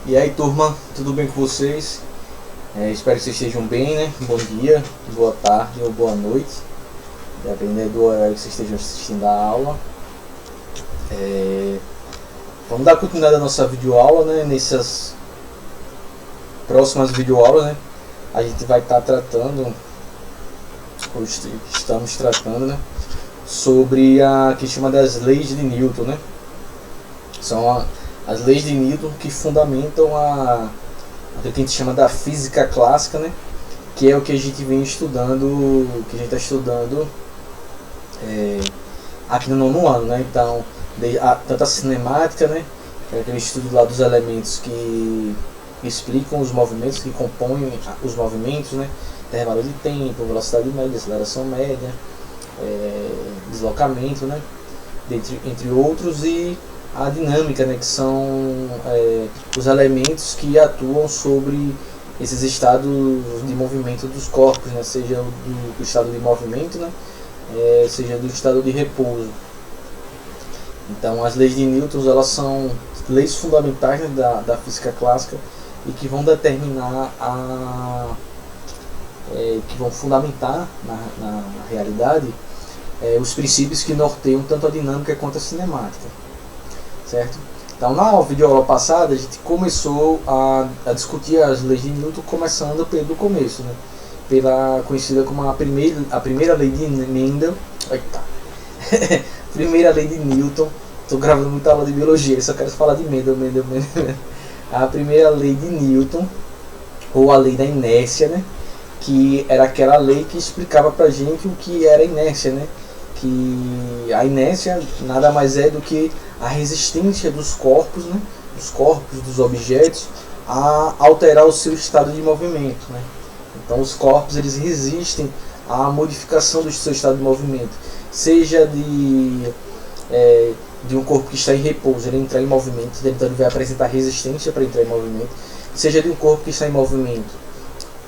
E aí, turma, tudo bem com vocês? Espero que vocês estejam bem, né? Bom dia, boa tarde ou boa noite, dependendo do horário que vocês estejam assistindo a aula. Vamos dar continuidade à nossa videoaula, né? Nessas próximas videoaulas, né? A gente vai estar tratando, ou estamos tratando, né? Sobre a que chama das leis de Newton, né? São as leis de Newton que fundamentam o que a gente chama da física clássica, né? Que é o que a gente vem estudando, que a gente está estudando aqui no nono ano, né? Então, tanto a cinemática, né? Que é aquele estudo lá dos elementos que explicam os movimentos, que compõem os movimentos, né? Intervalo de tempo, velocidade média, aceleração média, deslocamento, né? Entre outros, e a dinâmica, né, que são os elementos que atuam sobre esses estados de movimento dos corpos, né, seja do estado de movimento, né, seja do estado de repouso. Então, as leis de Newton, elas são leis fundamentais, né, da física clássica, e que vão determinar que vão fundamentar na realidade os princípios que norteiam tanto a dinâmica quanto a cinemática. Certo? Então, na videoaula passada a gente começou a discutir as leis de Newton, começando pelo começo, né? Pela conhecida como a primeira lei de Mendel. Primeira lei de Newton. Estou gravando muita aula de biologia, só quero falar de Mendel. A primeira lei de Newton, ou a lei da inércia, né? Que era aquela lei que explicava pra gente o que era inércia, né? Que a inércia nada mais é do que a resistência dos corpos, né, dos objetos, a alterar o seu estado de movimento, né? Então, os corpos, eles resistem à modificação do seu estado de movimento, seja de um corpo que está em repouso, ele entrar em movimento, então ele vai apresentar resistência para entrar em movimento, seja de um corpo que está em movimento,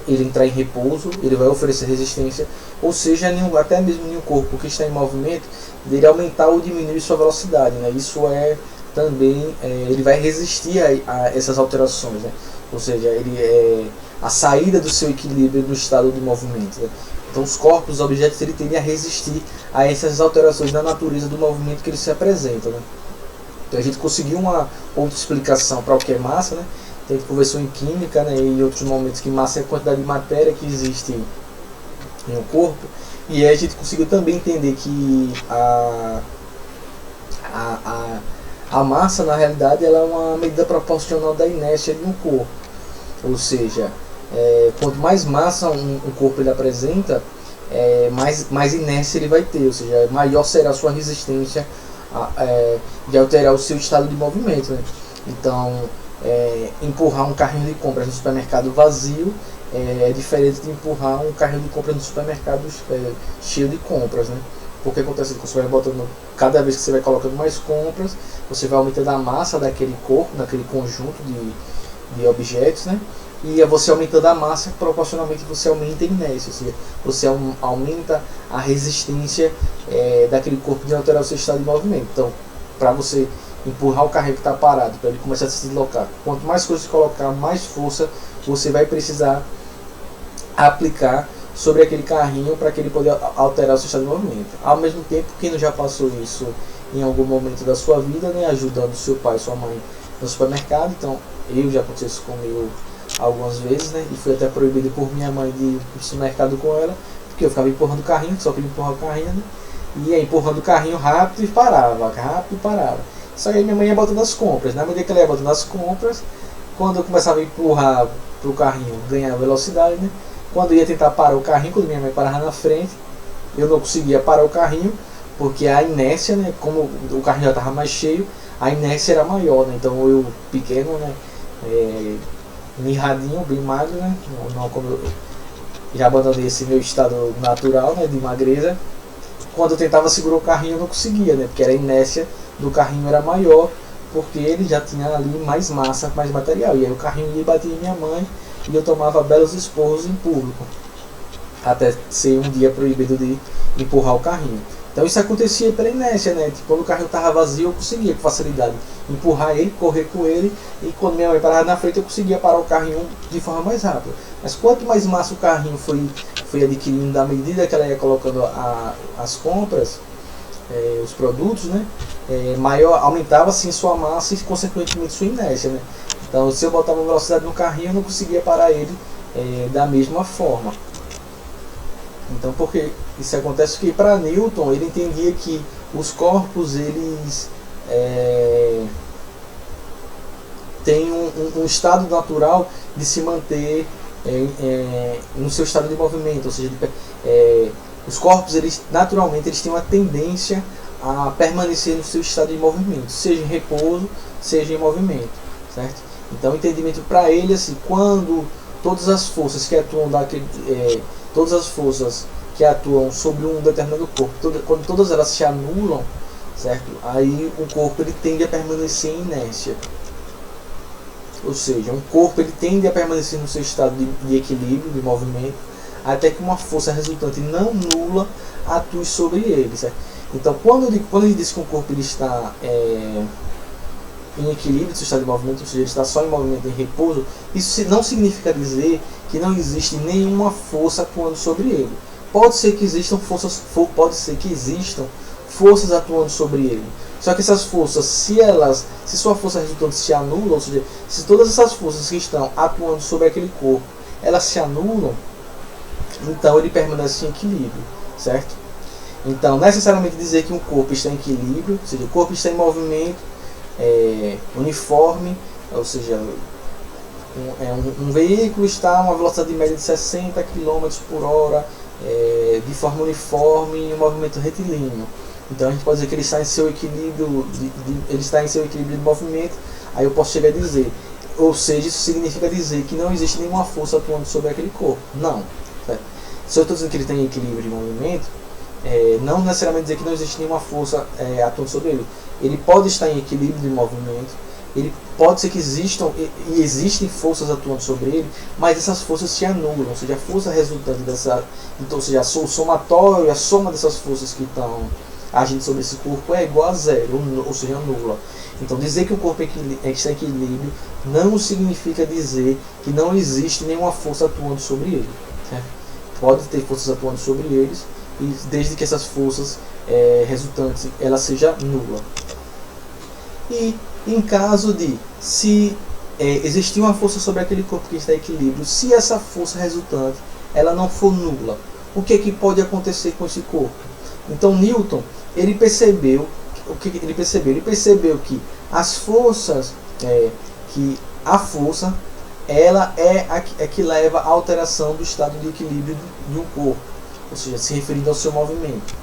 ele entrar em repouso, ele vai oferecer resistência, ou seja, até mesmo em um corpo que está em movimento, dele aumentar ou diminuir sua velocidade, né? Isso também, ele vai resistir a essas alterações, né? Ou seja, a saída do seu equilíbrio no estado de movimento, né? Então, os corpos, os objetos, ele tendem a resistir a essas alterações da natureza do movimento que ele se apresenta, né? Então, a gente conseguiu uma outra explicação para o que é massa, né? A gente conversou em química, né, e em outros momentos, que massa é a quantidade de matéria que existe em um corpo, e aí a gente conseguiu também entender que a massa, na realidade, ela é uma medida proporcional da inércia de um corpo. Ou seja, quanto mais massa um corpo ele apresenta, mais inércia ele vai ter, ou seja, maior será a sua resistência de alterar o seu estado de movimento, né? Então, empurrar um carrinho de compras no supermercado vazio é diferente de empurrar um carrinho de compras no supermercado cheio de compras, né? Porque acontece que você vai botando, cada vez que você vai colocando mais compras, você vai aumentando a massa daquele corpo, daquele conjunto de objetos, né? E você aumentando a massa, proporcionalmente você aumenta a inércia, ou seja, você aumenta a resistência daquele corpo de alterar o seu estado de movimento. Então, para você empurrar o carrinho que está parado, para ele começar a se deslocar, quanto mais coisa você colocar, mais força você vai precisar aplicar sobre aquele carrinho para que ele possa alterar o seu estado de movimento. Ao mesmo tempo, quem não já passou isso em algum momento da sua vida, né, ajudando seu pai e sua mãe no supermercado? Então, já aconteceu isso comigo algumas vezes, né, e foi até proibido por minha mãe de ir no supermercado com ela, porque eu ficava empurrando o carrinho, só queria empurrar o carrinho, né, e ia empurrando o carrinho rápido e parava. Só que aí minha mãe ia botando as compras. Na medida que ela ia botando as compras, quando eu começava a empurrar para o carrinho ganhar velocidade, né? Quando eu ia tentar parar o carrinho, quando minha mãe parava na frente, eu não conseguia parar o carrinho, porque a inércia, né? Como o carrinho já estava mais cheio, a inércia era maior, né? Então eu, pequeno, né? Mirradinho, bem magro, né? Não, como eu já abandonei esse meu estado natural, né? De magreza. Quando eu tentava segurar o carrinho, eu não conseguia, né? Porque a inércia do carrinho era maior, porque ele já tinha ali mais massa, mais material. E aí o carrinho ia bater em minha mãe e eu tomava belos esporros em público, até ser um dia proibido de empurrar o carrinho. Então isso acontecia pela inércia, né? Tipo, quando o carrinho estava vazio, eu conseguia com facilidade empurrar ele, correr com ele, e quando minha mãe parava na frente, eu conseguia parar o carrinho de forma mais rápida. Mas quanto mais massa o carrinho foi adquirindo à medida que ela ia colocando as compras, os produtos, né? Maior aumentava assim sua massa e consequentemente sua inércia, né? Então se eu botava velocidade no carrinho, eu não conseguia parar ele da mesma forma. Então, porque isso acontece que para Newton ele entendia que os corpos eles têm um estado natural de se manter no seu estado de movimento, ou seja, os corpos eles naturalmente eles têm uma tendência a permanecer no seu estado de movimento, seja em repouso, seja em movimento, certo? Então, o entendimento para ele assim, quando todas as forças que atuam todas as forças que atuam sobre um determinado corpo, quando todas elas se anulam, certo? Aí o corpo ele tende a permanecer em inércia. Ou seja, um corpo ele tende a permanecer no seu estado de equilíbrio, de movimento, até que uma força resultante não nula atue sobre ele, certo? Então, quando a gente diz que um corpo ele está em equilíbrio, seu estado de movimento, ou seja, ele está só em movimento, em repouso, isso não significa dizer que não existe nenhuma força atuando sobre ele. Pode ser que existam forças atuando sobre ele. Só que essas forças, se sua força resultante se anula, ou seja, se todas essas forças que estão atuando sobre aquele corpo, elas se anulam, então ele permanece em equilíbrio, certo? Então, necessariamente dizer que um corpo está em equilíbrio, ou seja, o corpo está em movimento uniforme, ou seja, um veículo está a uma velocidade média de 60 km por hora, de forma uniforme em um movimento retilíneo. Então a gente pode dizer que ele está em seu equilíbrio, de movimento. Aí eu posso chegar a dizer, ou seja, isso significa dizer que não existe nenhuma força atuando sobre aquele corpo. Não. Certo? Se eu estou dizendo que ele tem equilíbrio de movimento, não necessariamente dizer que não existe nenhuma força atuando sobre ele. Ele pode estar em equilíbrio de movimento, ele pode ser que existem forças atuando sobre ele, mas essas forças se anulam, ou seja, a força resultante então, ou seja, o somatório, a soma dessas forças que estão agindo sobre esse corpo é igual a zero, ou seja, nula. Então, dizer que o corpo está em equilíbrio não significa dizer que não existe nenhuma força atuando sobre ele, certo? Pode ter forças atuando sobre eles, e desde que essas forças resultantes ela seja nula. E em caso de se existir uma força sobre aquele corpo que está em equilíbrio, se essa força resultante ela não for nula, o que pode acontecer com esse corpo? Então Newton ele percebeu que as forças que a força ela é a que leva à alteração do estado de equilíbrio de um corpo, ou seja, se referindo ao seu movimento.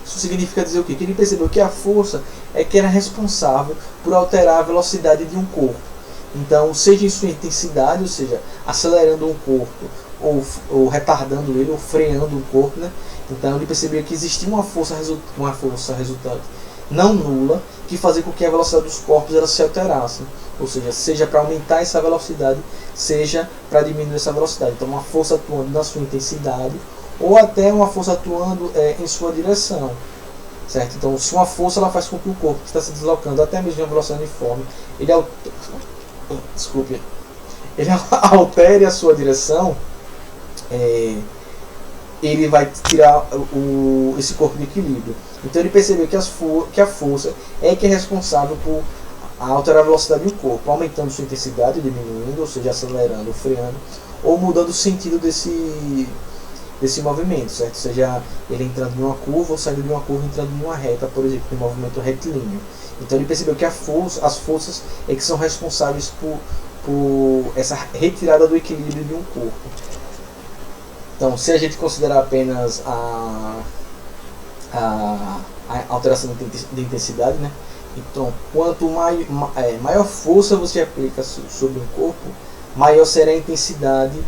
Isso significa dizer o quê? Que ele percebeu que a força é que era responsável por alterar a velocidade de um corpo. Então, seja em sua intensidade, ou seja, acelerando um corpo, ou retardando ele, ou freando o corpo, né? Então, ele percebeu que existia uma força resultante não nula, que fazia com que a velocidade dos corpos ela se alterasse. Ou seja para aumentar essa velocidade, seja para diminuir essa velocidade. Então, uma força atuando na sua intensidade, ou até uma força atuando em sua direção, certo? Então, se uma força ela faz com que o corpo que está se deslocando até mesmo em uma velocidade uniforme, ele altere a sua direção, ele vai tirar esse corpo de equilíbrio. Então, ele percebeu que a força é que é responsável por alterar a velocidade do corpo, aumentando sua intensidade, diminuindo, ou seja, acelerando, freando, ou mudando o sentido desse movimento, certo? Seja ele entrando em uma curva ou saindo de uma curva entrando em uma reta, por exemplo, em movimento retilíneo. Então ele percebeu que as forças que são responsáveis por essa retirada do equilíbrio de um corpo. Então, se a gente considerar apenas a alteração de intensidade, né? Então, quanto maior força você aplica sobre um corpo, maior será a intensidade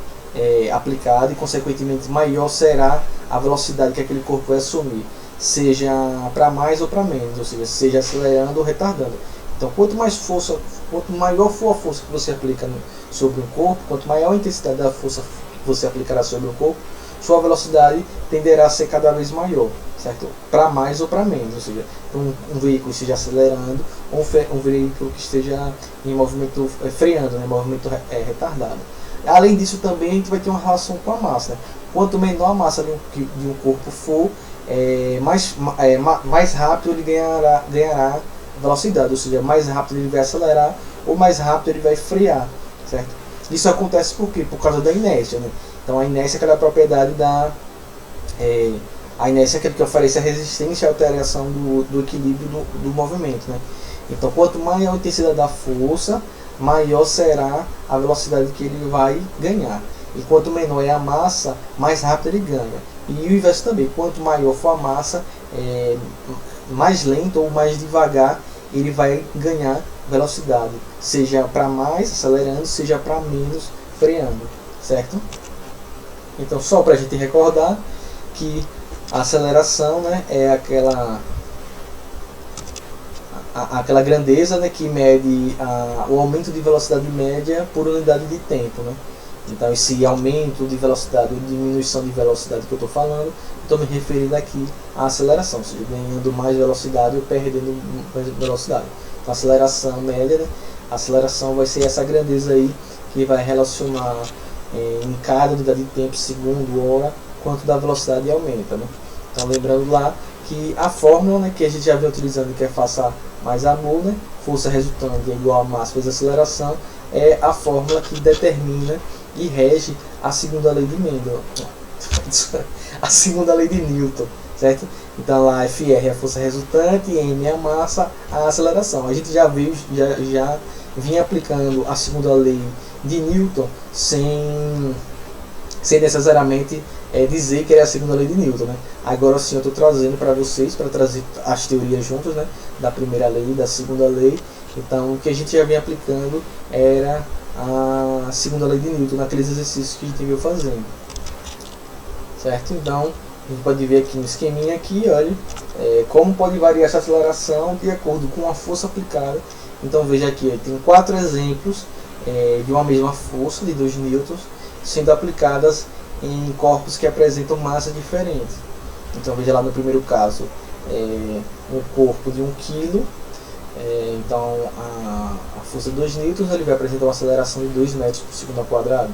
aplicada e, consequentemente, maior será a velocidade que aquele corpo vai assumir, seja para mais ou para menos, ou seja acelerando ou retardando. Então, quanto maior for a força que você aplica sobre um corpo, quanto maior a intensidade da força que você aplicará sobre o corpo, sua velocidade tenderá a ser cada vez maior, certo? Para mais ou para menos, ou seja, um veículo esteja acelerando ou um veículo que esteja em movimento freando, né, em movimento retardado. Além disso, também a gente vai ter uma relação com a massa, né? Quanto menor a massa de um corpo for, mais rápido ele ganhará velocidade, ou seja, mais rápido ele vai acelerar ou mais rápido ele vai frear, certo? Isso acontece por quê? Por causa da inércia, né? Então a inércia é aquela propriedade a inércia é aquilo que oferece a resistência e a alteração do equilíbrio do movimento, né? Então quanto maior a intensidade da força, maior será a velocidade que ele vai ganhar. E quanto menor é a massa, mais rápido ele ganha. E o inverso também, quanto maior for a massa, mais lento ou mais devagar ele vai ganhar velocidade, seja para mais acelerando, seja para menos freando, certo? Então só para a gente recordar que a aceleração, né, é aquela grandeza, né, que mede o aumento de velocidade média por unidade de tempo, né? Então esse aumento de velocidade ou diminuição de velocidade que eu estou falando, estou me referindo aqui à aceleração, ou seja, ganhando mais velocidade ou perdendo mais velocidade. Então a aceleração média, né? A aceleração vai ser essa grandeza aí que vai relacionar em cada unidade de tempo, segundo, hora, quanto da velocidade aumenta, né? Então lembrando lá que a fórmula, né, que a gente já vem utilizando, que é força mais amor, né, força resultante é igual a massa vezes aceleração, é a fórmula que determina e rege a segunda lei de Mendel, a segunda lei de Newton, certo? Então lá Fr é a força resultante, M é a massa, a aceleração. A gente já vinha aplicando a segunda lei de Newton sem necessariamente dizer que era a segunda lei de Newton, né? Agora sim eu estou trazendo para vocês, para trazer as teorias juntas, né? Da primeira lei e da segunda lei. Então o que a gente já vinha aplicando era a segunda lei de Newton naqueles exercícios que a gente veio fazendo, certo? Então a gente pode ver aqui no esqueminha aqui, olha, como pode variar essa aceleração de acordo com a força aplicada. Então veja aqui, tem 4 exemplos de uma mesma força de 2 newtons sendo aplicadas em corpos que apresentam massas diferentes. Então veja lá no primeiro caso, um corpo de 1 kg. Então a força de 2 newtons ele vai apresentar uma aceleração de 2 metros por segundo ao quadrado.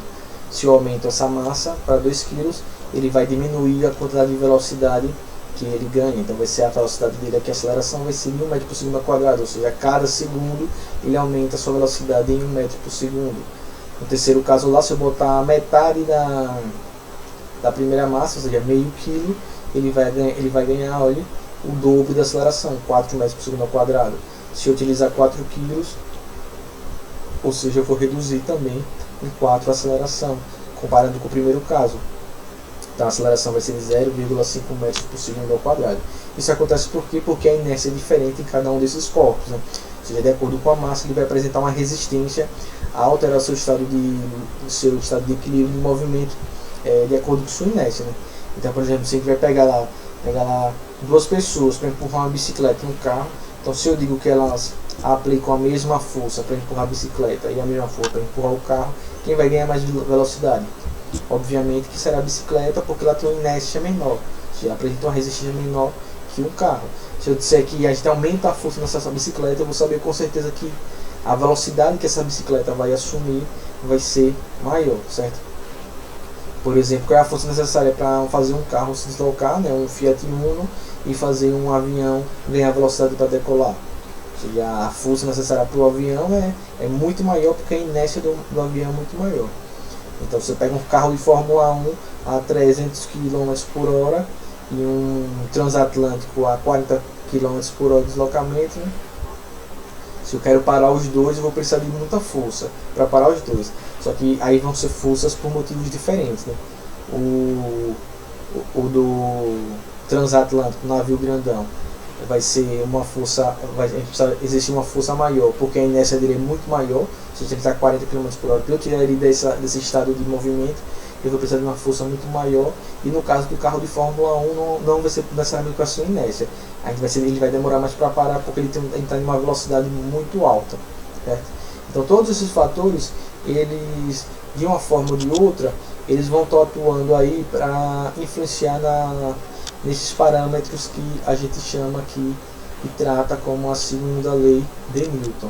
Se eu aumento essa massa para 2 kg, ele vai diminuir a quantidade de velocidade que ele ganha. Então vai ser a velocidade dele aqui, a aceleração vai ser 1 metro por segundo ao quadrado, ou seja, a cada segundo ele aumenta a sua velocidade em 1 metro por segundo. No terceiro caso lá, se eu botar a metade da primeira massa, ou seja, meio quilo, ele vai ganhar, olha, o dobro da aceleração, 4 metros por segundo ao quadrado. Se eu utilizar 4 kg, ou seja, eu vou reduzir também em 4 a aceleração, comparando com o primeiro caso. Então a aceleração vai ser de 0,5 metros por segundo ao quadrado. Isso acontece por quê? Porque a inércia é diferente em cada um desses corpos, né? Ou seja, de acordo com a massa, ele vai apresentar uma resistência a alterar seu estado de equilíbrio de movimento de acordo com sua inércia, né? Então, por exemplo, se a gente vai pegar lá 2 pessoas para empurrar uma bicicleta no carro. Então, se eu digo que elas aplicam a mesma força para empurrar a bicicleta e a mesma força para empurrar o carro, quem vai ganhar mais velocidade? Obviamente que será a bicicleta, porque ela tem uma inércia menor, ou seja, apresenta uma resistência menor que um carro. Se eu disser que a gente aumenta a força nessa bicicleta, eu vou saber com certeza que a velocidade que essa bicicleta vai assumir vai ser maior, certo? Por exemplo, qual é a força necessária para fazer um carro se deslocar, né, um Fiat Uno, e fazer um avião ganhar velocidade para decolar? Ou seja, a força necessária para o avião é muito maior, porque a inércia do avião é muito maior. Então você pega um carro de Fórmula 1 a 300 km por hora e um transatlântico a 40 km por hora de deslocamento, né? Se eu quero parar os dois, eu vou precisar de muita força para parar os dois. Só que aí vão ser forças por motivos diferentes, né? O do transatlântico, navio grandão, vai ser uma força, existir uma força maior, porque a inércia dele é muito maior. Se ele está a 40 km por hora, para eu tirar ele desse estado de movimento, eu vou precisar de uma força muito maior. E no caso do carro de Fórmula 1, não vai ser necessariamente com a sua inércia. Ele vai demorar mais para parar, porque ele está em uma velocidade muito alta, certo? Então todos esses fatores, eles de uma forma ou de outra, eles vão estar atuando aí para influenciar nesses parâmetros que a gente chama aqui e trata como a segunda lei de Newton.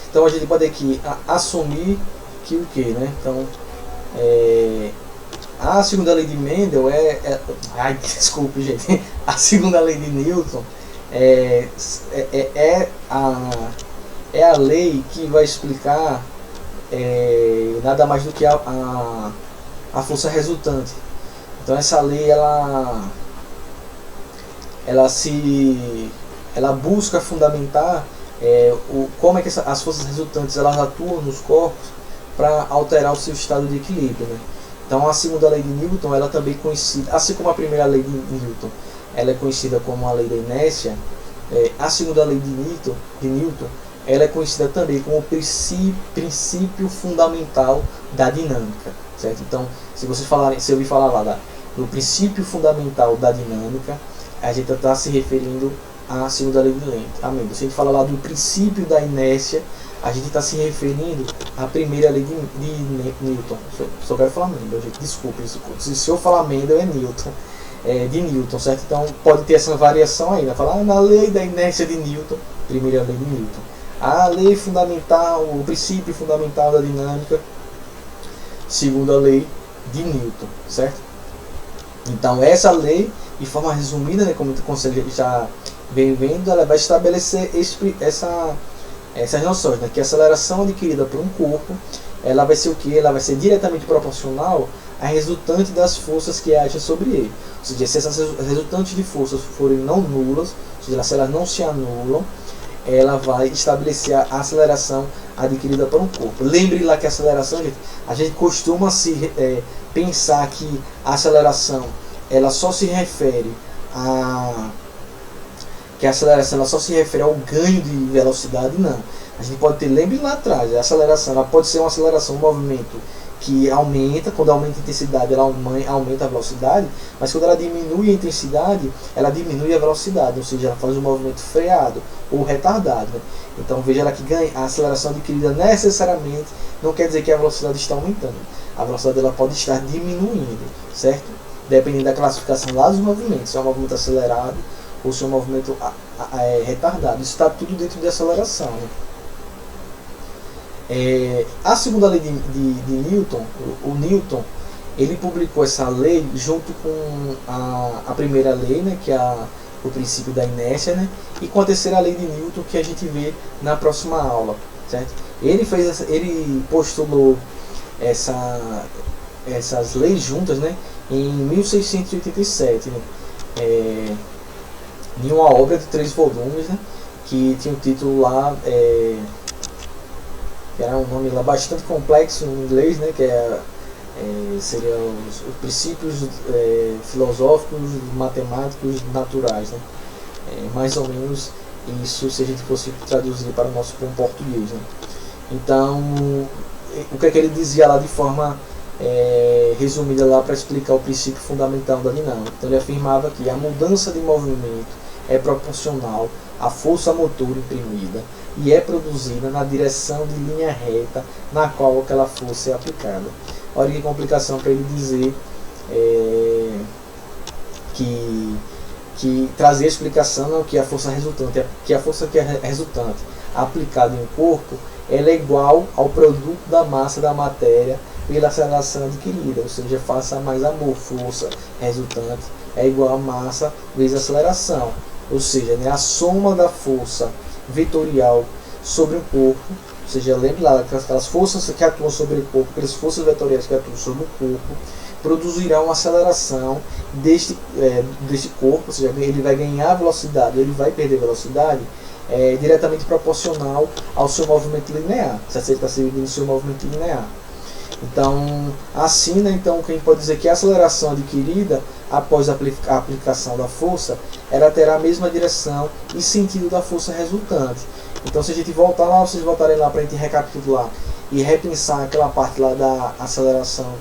Então a gente pode aqui assumir que o que, né? Então a segunda lei de Mendel ai, desculpe, gente. A segunda lei de Newton é a lei que vai explicar nada mais do que a força resultante. Então essa lei ela busca fundamentar como é que as forças resultantes elas atuam nos corpos para alterar o seu estado de equilíbrio, né? Então a segunda lei de Newton ela também é conhecida, assim como a primeira lei de Newton, ela é conhecida como a lei da inércia. A segunda lei de Newton ela é conhecida também como o princípio fundamental da dinâmica, certo? Então se ouvir falar lá do princípio fundamental da dinâmica, a gente está se referindo à segunda lei de Newton. Se a gente falar lá do princípio da inércia, a gente está se referindo à primeira lei de Newton. Só quero falar Mendel, gente, desculpe. Se eu falar Mendel, é Newton. De Newton, certo? Então pode ter essa variação aí, né? Falar na lei da inércia de Newton, primeira lei de Newton. A lei fundamental, o princípio fundamental da dinâmica, segunda lei de Newton, certo? Então essa lei, de forma resumida, né, como o conselho já vem vendo, ela vai estabelecer essas noções, né, que a aceleração adquirida por um corpo, ela vai ser o que? Ela vai ser diretamente proporcional à resultante das forças que agem sobre ele. Ou seja, se essas resultantes de forças forem não nulas, ou seja, se elas não se anulam, ela vai estabelecer a aceleração adquirida por um corpo. Lembre lá que a aceleração, a gente costuma pensar que a aceleração ela só se refere ao ganho de velocidade. Não. A gente pode ter, lembre lá atrás, a aceleração ela pode ser uma aceleração, um movimento que aumenta, quando aumenta a intensidade ela aumenta a velocidade, mas quando ela diminui a intensidade, ela diminui a velocidade, ou seja, ela faz um movimento freado ou retardado, né? Então veja lá que a aceleração adquirida necessariamente não quer dizer que a velocidade está aumentando, a velocidade ela pode estar diminuindo, certo? Dependendo da classificação lá dos movimentos, se é um movimento acelerado ou se é um movimento retardado, isso está tudo dentro de aceleração, né? A segunda lei de Newton, o Newton, ele publicou essa lei junto com a primeira lei, né, que é o princípio da inércia, né, e com a terceira lei de Newton, que a gente vê na próxima aula, certo? Ele postulou essas leis juntas, né, em 1687, né, em uma obra de 3 volumes, né, que tinha o título lá, que era um nome lá bastante complexo em inglês, né, que seria os princípios filosóficos, matemáticos, naturais, né? Mais ou menos isso, se a gente fosse traduzir para o nosso português, né? Então, o que é que ele dizia lá de forma resumida lá para explicar o princípio fundamental da dinâmica? Então ele afirmava que a mudança de movimento é proporcional à força motor imprimida e é produzida na direção de linha reta na qual aquela força é aplicada. Olha que complicação para ele dizer que trazer a explicação não que a força resultante, que a força que é resultante aplicada em um corpo ela é igual ao produto da massa da matéria pela aceleração adquirida, ou seja, faça mais amor, força resultante é igual a massa vezes aceleração, ou seja, né, a soma da força vetorial sobre o corpo, ou seja, lembre lá aquelas forças que atuam sobre o corpo, aquelas forças vetoriais que atuam sobre o corpo, produzirão uma aceleração deste corpo, ou seja, ele vai ganhar velocidade, ele vai perder velocidade, diretamente proporcional ao seu movimento linear, se ele está seguindo o seu movimento linear. Então, assim, né, então, quem pode dizer que a aceleração adquirida após a aplicação da força, ela terá a mesma direção e sentido da força resultante. Então, se a gente voltar lá, vocês voltarem lá para a gente recapitular e repensar aquela parte lá da aceleração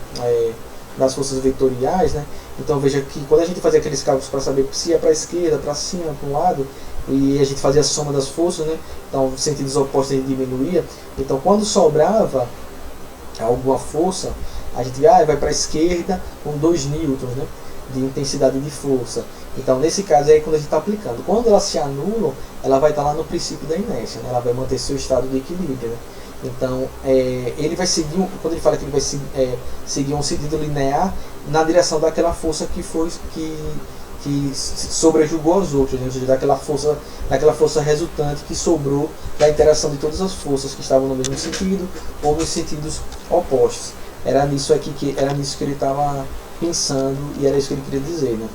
das forças vetoriais, né? Então, veja que quando a gente fazia aqueles cálculos para saber se é para a esquerda, para cima, para um lado, e a gente fazia a soma das forças, né? Então, sentidos opostos a gente diminuía. Então, quando sobrava alguma força, a gente vai para a esquerda com 2 newtons, né, de intensidade de força. Então, nesse caso aí, quando a gente está aplicando, quando elas se anulam, ela vai estar lá no princípio da inércia, né? Ela vai manter seu estado de equilíbrio, né? Então, ele vai seguir, quando ele fala que ele vai seguir um sentido linear na direção daquela força que sobrejugou as outras, né? Ou seja, daquela força resultante que sobrou da interação de todas as forças que estavam no mesmo sentido ou nos sentidos opostos. Era nisso que ele estava pensando e era isso que ele queria dizer, né?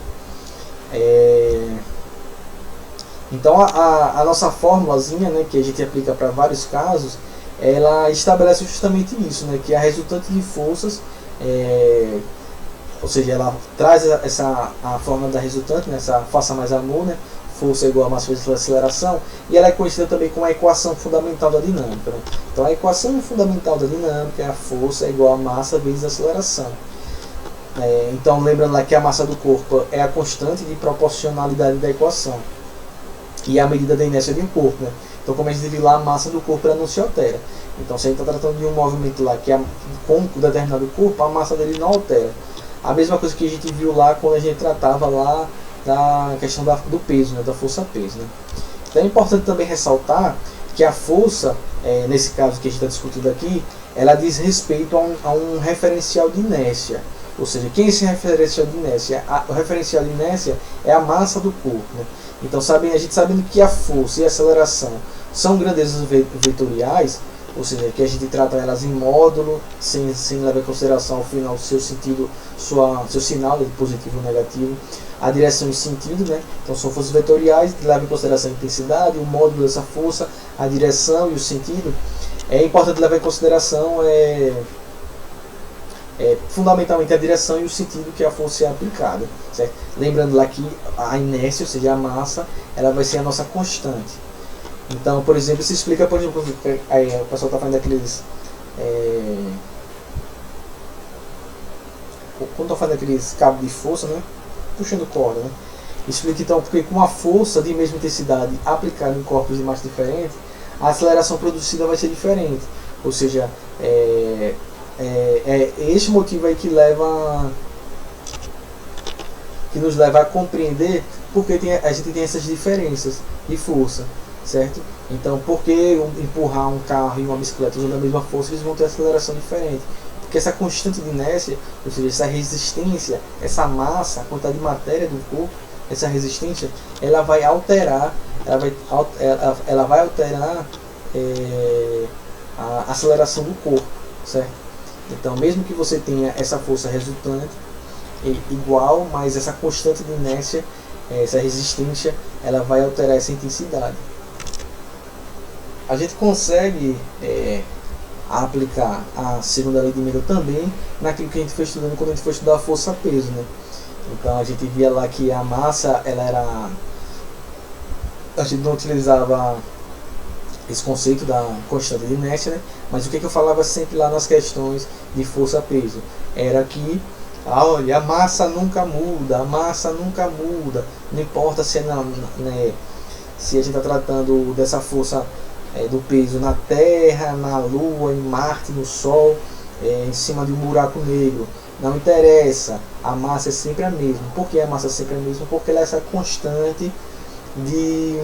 Então a nossa formulazinha, né, que a gente aplica para vários casos, ela estabelece justamente isso, né, que a resultante de forças, ou seja, ela traz a fórmula da resultante, né, essa força mais amor, né, força igual a massa vezes a aceleração, e ela é conhecida também como a equação fundamental da dinâmica, né? Então a equação fundamental da dinâmica é a força igual a massa vezes a aceleração. Então, lembrando lá que a massa do corpo é a constante de proporcionalidade da equação e a medida da inércia de um corpo, né? Então, como a gente viu lá, a massa do corpo ela não se altera. Então, se a gente está tratando de um movimento lá que é com um determinado corpo, a massa dele não altera. A mesma coisa que a gente viu lá quando a gente tratava lá da questão do peso, né? Da força-peso, né? Então, é importante também ressaltar que a força, nesse caso que a gente está discutindo aqui, ela diz respeito a um referencial de inércia. Ou seja, quem é esse referencial de inércia? O referencial de inércia é a massa do corpo, né? Então, a gente sabendo que a força e a aceleração são grandezas vetoriais, ou seja, que a gente trata elas em módulo, sem levar em consideração ao final o seu sentido, seu sinal de positivo ou negativo, a direção e sentido, né? Então são forças vetoriais que levam em consideração a intensidade, o módulo dessa força, a direção e o sentido. É importante levar em consideração fundamentalmente a direção e o sentido que a força é aplicada, certo? Lembrando lá que a inércia, ou seja, a massa, ela vai ser a nossa constante. Então, por exemplo, se explica, por exemplo, o pessoal está falando daqueles quando está fazendo aqueles cabos de força, né, puxando corda, né, explica então porque com a força de mesma intensidade aplicada em corpos de massa diferente, a aceleração produzida vai ser diferente, ou seja, este motivo aí que nos leva a compreender porque a gente tem essas diferenças de força, certo? Então, por que empurrar um carro e uma bicicleta usando a mesma força, eles vão ter aceleração diferente? Porque essa constante de inércia, ou seja, essa resistência, essa massa, a quantidade de matéria do corpo, essa resistência, ela vai alterar, a aceleração do corpo, certo? Então, mesmo que você tenha essa força resultante igual, mas essa constante de inércia, essa resistência, ela vai alterar essa intensidade. A gente consegue aplicar a segunda lei de Mendel também naquilo que a gente foi estudando quando a gente foi estudar a força-peso, né? Então a gente via lá que a massa, a gente não utilizava esse conceito da constante de inércia, né? Mas o que eu falava sempre lá nas questões de força-peso era que, olha, a massa nunca muda, não importa se se a gente está tratando dessa força do peso na Terra, na Lua, em Marte, no Sol, em cima de um buraco negro, não interessa, a massa é sempre a mesma. Por que a massa é sempre a mesma? Porque ela é essa constante de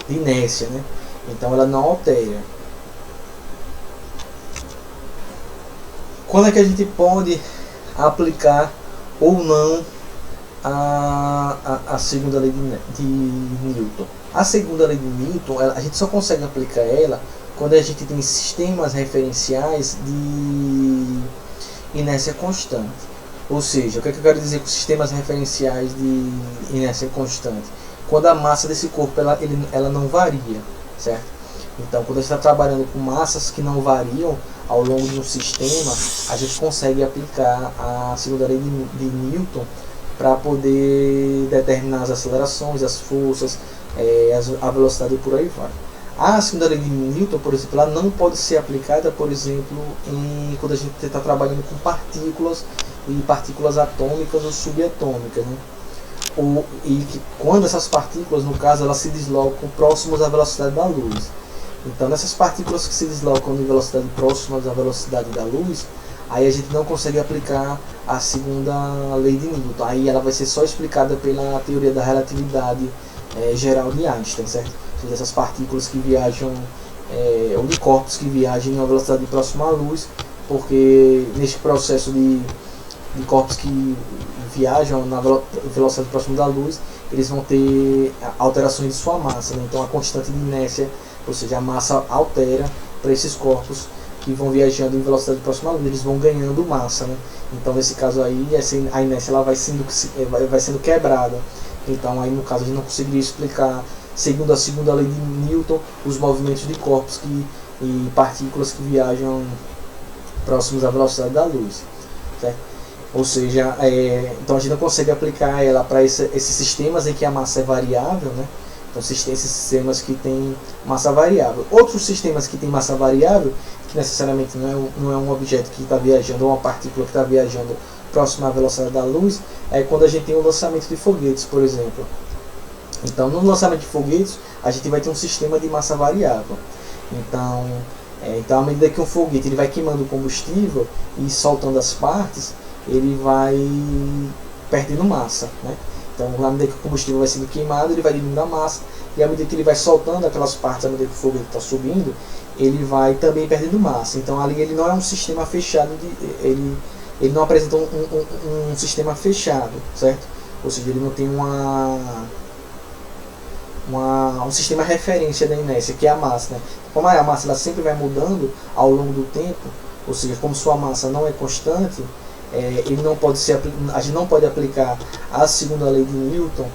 inércia, né? Então ela não altera. Quando é que a gente pode aplicar ou não a segunda lei de Newton? A segunda lei de Newton, a gente só consegue aplicar ela quando a gente tem sistemas referenciais de inércia constante. Ou seja, o que eu quero dizer com sistemas referenciais de inércia constante? Quando a massa desse corpo ela não varia, certo? Então, quando a gente está trabalhando com massas que não variam ao longo de um sistema, a gente consegue aplicar a segunda lei de Newton para poder determinar as acelerações, as forças, a velocidade e por aí vai. A segunda lei de Newton, por exemplo, ela não pode ser aplicada, por exemplo, quando a gente está trabalhando com partículas e partículas atômicas ou subatômicas, né? Quando essas partículas, no caso, elas se deslocam próximos à velocidade da luz. Então nessas partículas que se deslocam em velocidade próxima da velocidade da luz, aí a gente não consegue aplicar a segunda lei de Newton. Aí ela vai ser só explicada pela teoria da relatividade geral de Einstein, certo? Essas partículas que viajam, ou de corpos que viajam em uma velocidade próxima à luz, porque neste processo de corpos que viajam na velocidade próxima da luz, eles vão ter alterações de sua massa, né? Então a constante de inércia, ou seja, a massa altera para esses corpos que vão viajando em velocidade próxima à luz, eles vão ganhando massa, né? Então nesse caso aí a inércia ela vai sendo quebrada. Então aí no caso a gente não conseguiria explicar, segundo a segunda lei de Newton, os movimentos de corpos e partículas que viajam próximos à velocidade da luz, certo? Ou seja, então a gente não consegue aplicar ela para esses sistemas em que a massa é variável, né? Então esses sistemas que têm massa variável. Outros sistemas que têm massa variável, que necessariamente não é um objeto que está viajando, ou uma partícula que está viajando próxima à velocidade da luz, é quando a gente tem o lançamento de foguetes, por exemplo. Então no lançamento de foguetes a gente vai ter um sistema de massa variável. Então à medida que um foguete ele vai queimando combustível e soltando as partes, ele vai perdendo massa, né? Então, à medida que o combustível vai sendo queimado, ele vai diminuindo a massa, e à medida que ele vai soltando aquelas partes, à medida que o fogo está subindo, ele vai também perdendo massa. Então, ali ele não é um sistema fechado, ele não apresenta um sistema fechado, certo? Ou seja, ele não tem um sistema referência da inércia, que é a massa, né? Como a massa ela sempre vai mudando ao longo do tempo, ou seja, como sua massa não é constante, a gente não pode aplicar a segunda lei de Newton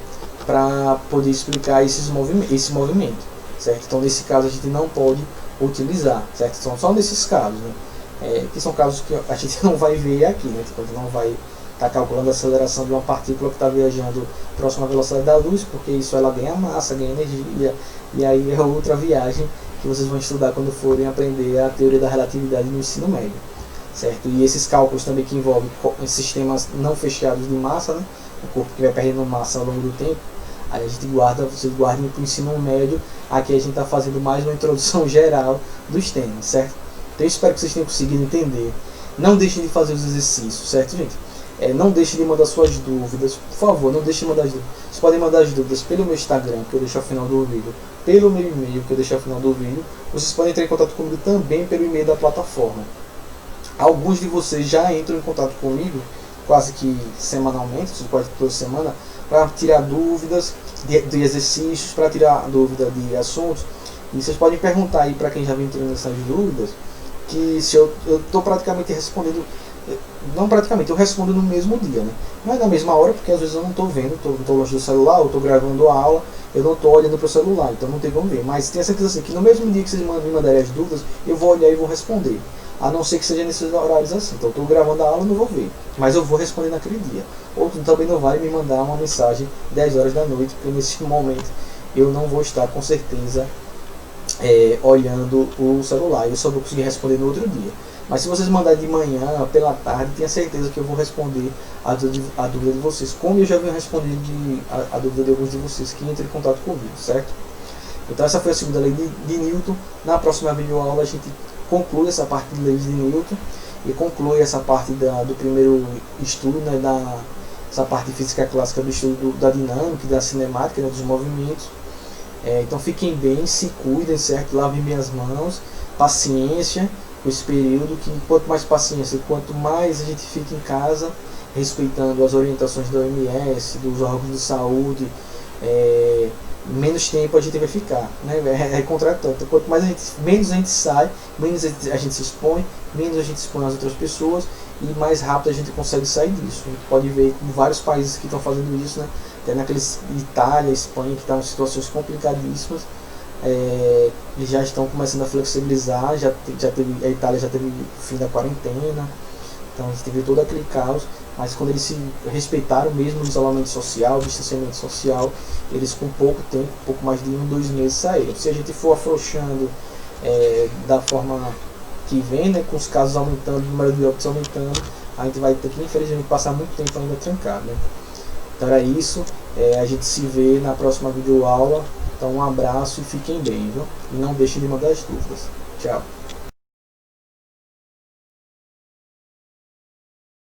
para poder explicar esse movimento, certo? Então nesse caso a gente não pode utilizar, certo? São só nesses casos, né? Que são casos que a gente não vai ver aqui, né? Tipo, a gente não vai estar calculando a aceleração de uma partícula que está viajando próxima à velocidade da luz, porque isso ela ganha massa, ganha energia, e aí é outra viagem que vocês vão estudar quando forem aprender a teoria da relatividade no ensino médio. Certo? E esses cálculos também que envolvem sistemas não fechados de massa, né? O corpo que vai perdendo massa ao longo do tempo, aí a gente vocês guardem para o ensino médio. Aqui a gente está fazendo mais uma introdução geral dos temas, certo? Então eu espero que vocês tenham conseguido entender. Não deixem de fazer os exercícios, certo, gente? Não deixem de mandar suas dúvidas, por favor, não deixem de mandar as dúvidas. Vocês podem mandar as dúvidas pelo meu Instagram, que eu deixo ao final do vídeo, pelo meu e-mail, que eu deixo ao final do vídeo. Vocês podem entrar em contato comigo também pelo e-mail da plataforma. Alguns de vocês já entram em contato comigo quase que semanalmente, quase toda semana, para tirar dúvidas de exercícios, para tirar dúvida de assuntos. E vocês podem perguntar aí para quem já vem entrando nessas dúvidas, que se eu estou praticamente respondendo, não praticamente, eu respondo no mesmo dia, né? Não é na mesma hora, porque às vezes eu não estou vendo, estou longe do celular, eu estou gravando a aula, eu não estou olhando para o celular, então não tem como ver. Mas tenha certeza assim, que no mesmo dia que vocês me mandarem as dúvidas, eu vou olhar e vou responder. A não ser que seja nesses horários assim. Então eu estou gravando a aula e não vou ver, mas eu vou responder naquele dia. Ou também não vale me mandar uma mensagem 10 horas da noite, porque nesse momento eu não vou estar com certeza olhando o celular. Eu só vou conseguir responder no outro dia. Mas se vocês mandarem de manhã, pela tarde, tenha certeza que eu vou responder a dúvida de vocês, como eu já venho respondendo a dúvida de alguns de vocês que entram em contato comigo, certo? Então essa foi a segunda lei de Newton. Na próxima videoaula a gente conclui essa parte de leis de Newton e conclui essa parte do primeiro estudo, né, essa parte de física clássica do estudo da dinâmica e da cinemática, né, dos movimentos. Então fiquem bem, se cuidem, certo? Lavem bem as mãos, paciência com esse período, que quanto mais paciência, quanto mais a gente fica em casa, respeitando as orientações da OMS, dos órgãos de saúde, menos tempo a gente vai ficar, né? Contratante. Quanto mais menos a gente sai, menos a gente se expõe, menos a gente expõe as outras pessoas e mais rápido a gente consegue sair disso. A gente pode ver vários países que estão fazendo isso, né? Até naqueles Itália, Espanha, que estão em situações complicadíssimas, eles já estão começando a flexibilizar. A Itália já teve o fim da quarentena, então a gente teve todo aquele caos. Mas quando eles se respeitaram mesmo o isolamento social, o distanciamento social, eles com pouco tempo, pouco mais de 2 meses saíram. Se a gente for afrouxando da forma que vem, né, com os casos aumentando, o número de óbitos aumentando, a gente vai ter que infelizmente passar muito tempo ainda trancado, né? Então era isso, a gente se vê na próxima videoaula, Então um abraço e fiquem bem, viu? E não deixem de mandar as dúvidas. Tchau.